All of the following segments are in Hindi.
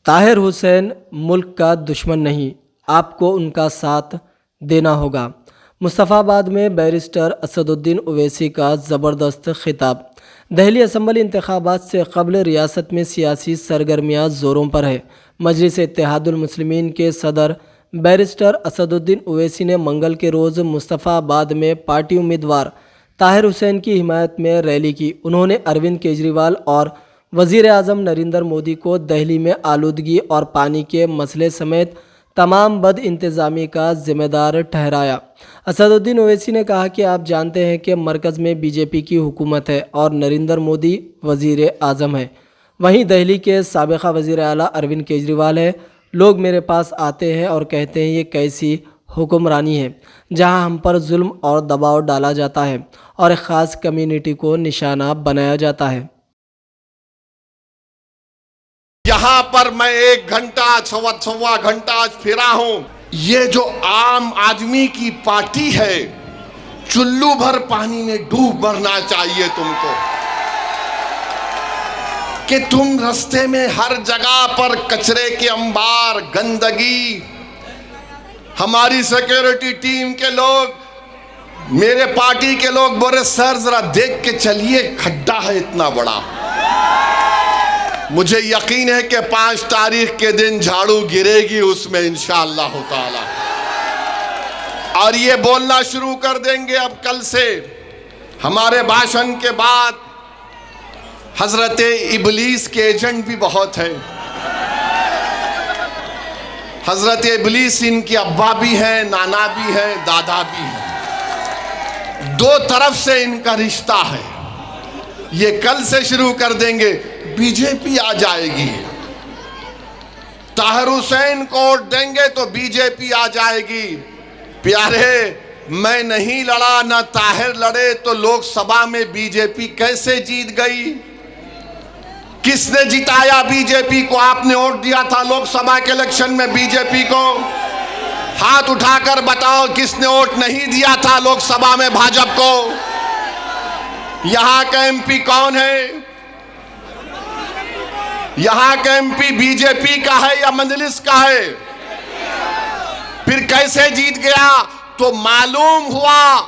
ताहिर हुसैन मुल्क का दुश्मन नहीं, आपको उनका साथ देना होगा। मुस्तफ़ाबाद में बैरिस्टर असदुद्दीन ओवैसी का ज़बरदस्त खिताब। दहली असम्बली इंतखाबात से कबल रियासत में सियासी सरगर्मियाँ ज़ोरों पर है। मजलिस इत्तेहादुल मुस्लिमीन के सदर बैरिस्टर असदुद्दीन ओवैसी ने मंगल के रोज़ मुस्तफ़ाबाद में पार्टी उम्मीदवार ताहिर हुसैन की हिमायत में रैली की। उन्होंने अरविंद केजरीवाल और वज़ीर आज़म नरेंद्र मोदी को दहली में आलूदगी और पानी के मसले समेत तमाम बद इंतज़ामी का ज़िम्मेदार ठहराया। असदुद्दीन ओवैसी ने कहा कि आप जानते हैं कि मरकज़ में बीजेपी की हुकूमत है और नरेंद्र मोदी वज़ीर आज़म है, वहीं दहली के साबिक़ा वज़ीर आला अरविंद केजरीवाल है। लोग मेरे पास आते हैं और कहते हैं ये कैसी हुक्मरानी है जहां हम पर जुल्म और दबाव डाला जाता है और एक ख़ास कम्युनिटी को निशाना बनाया जाता है। यहाँ पर मैं 1 घंटा सवा घंटा आज फिरा हूं। ये जो आम आदमी की पार्टी है, चुल्लू भर पानी में डूब मरना चाहिए तुमको कि तुम रास्ते में हर जगह पर कचरे के अंबार, गंदगी। हमारी सिक्योरिटी टीम के लोग, मेरे पार्टी के लोग बोले सर जरा देख के चलिए, खड्डा है इतना बड़ा। मुझे यकीन है कि 5 तारीख के दिन झाड़ू गिरेगी उसमें इंशाअल्लाह ताला, और ये बोलना शुरू कर देंगे अब कल से। हमारे भाषण के बाद हजरत इबलीस के एजेंट भी बहुत है। हजरत इबलीस इनके अब्बा भी हैं, नाना भी हैं, दादा भी हैं। 2 तरफ से इनका रिश्ता है। ये कल से शुरू कर देंगे, बीजेपी आ जाएगी। ताहिर हुसैन को वोट देंगे तो बीजेपी आ जाएगी। प्यारे, मैं नहीं लड़ा, ना ताहिर लड़े तो लोकसभा में बीजेपी कैसे जीत गई? किसने जिताया बीजेपी को? आपने वोट दिया था लोकसभा के इलेक्शन में बीजेपी को? हाथ उठाकर बताओ किसने वोट नहीं दिया था लोकसभा में भाजपा को? यहां का एमपी कौन है? यहां का एमपी बीजेपी का है या मजलिस का है? फिर कैसे जीत गया? तो मालूम हुआ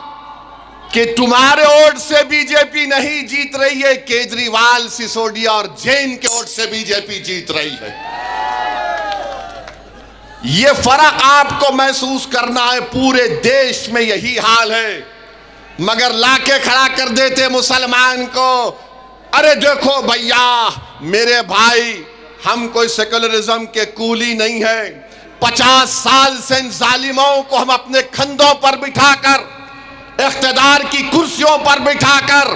कि तुम्हारे वोट से बीजेपी नहीं जीत रही है, केजरीवाल, सिसोदिया और जैन के वोट से बीजेपी जीत रही है। यह फर्क आपको महसूस करना है। पूरे देश में यही हाल है, मगर लाके खड़ा कर देते मुसलमान को। अरे देखो भैया, मेरे भाई, हम कोई सेकुलरिज्म के कूली नहीं है। 50 साल से इन जालिमों को हम अपने कंधों पर बिठाकर, इख्तिदार की कुर्सियों पर बिठाकर,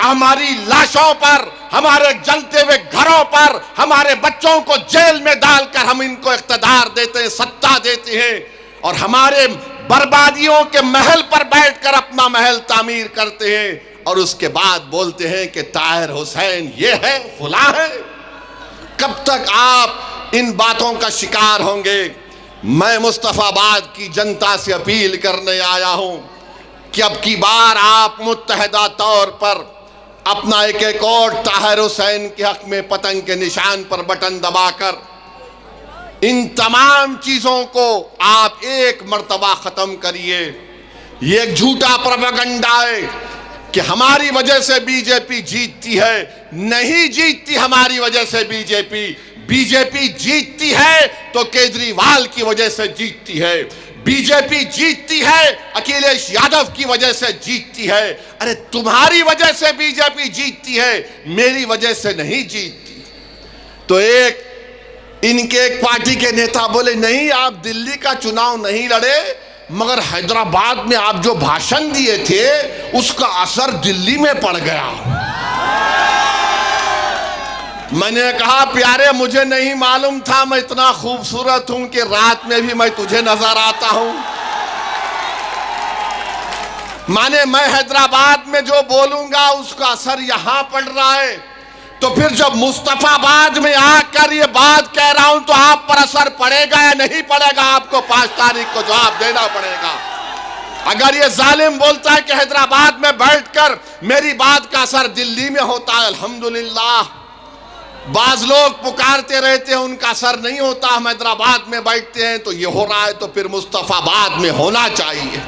हमारी लाशों पर, हमारे जलते हुए घरों पर, हमारे बच्चों को जेल में डालकर हम इनको इख्तिदार देते हैं, सत्ता देते हैं, और हमारे बर्बादियों के महल पर बैठकर अपना महल तामीर करते हैं, और उसके बाद बोलते हैं कि ताहिर हुसैन ये है, फुला है। कब तक आप इन बातों का शिकार होंगे? मैं मुस्तफाबाद की जनता से अपील करने आया हूं कि अब की बार आप मुत्तहदा तौर पर अपना एक और ताहिर हुसैन के हक में पतंग के निशान पर बटन दबाकर इन तमाम चीजों को आप एक मर्तबा खत्म करिए। ये एक झूठा प्रोपेगेंडा है कि हमारी वजह से बीजेपी जीतती है। नहीं जीतती हमारी वजह से बीजेपी। बीजेपी जीतती है तो केजरीवाल की वजह से जीतती है। बीजेपी जीतती है अखिलेश यादव की वजह से जीतती है। अरे तुम्हारी वजह से बीजेपी जीतती है, मेरी वजह से नहीं जीतती। तो इनके एक पार्टी के नेता बोले नहीं, आप दिल्ली का चुनाव नहीं लड़े, मगर हैदराबाद में आप जो भाषण दिए थे उसका असर दिल्ली में पड़ गया। मैंने कहा प्यारे, मुझे नहीं मालूम था मैं इतना खूबसूरत हूं कि रात में भी मैं तुझे नजर आता हूं। माने मैं हैदराबाद में जो बोलूंगा उसका असर यहां पड़ रहा है, तो फिर जब मुस्तफाबाद में आकर ये बात कह रहा हूं तो आप पर असर पड़ेगा या नहीं पड़ेगा? आपको 5 तारीख को जवाब देना पड़ेगा। अगर ये जालिम बोलता है कि हैदराबाद में बैठकर मेरी बात का असर दिल्ली में होता है, अल्हम्दुलिल्लाह बाज लोग पुकारते रहते हैं, उनका असर नहीं होता। हम हैदराबाद में बैठते हैं तो ये हो रहा है, तो फिर मुस्तफाबाद में होना चाहिए।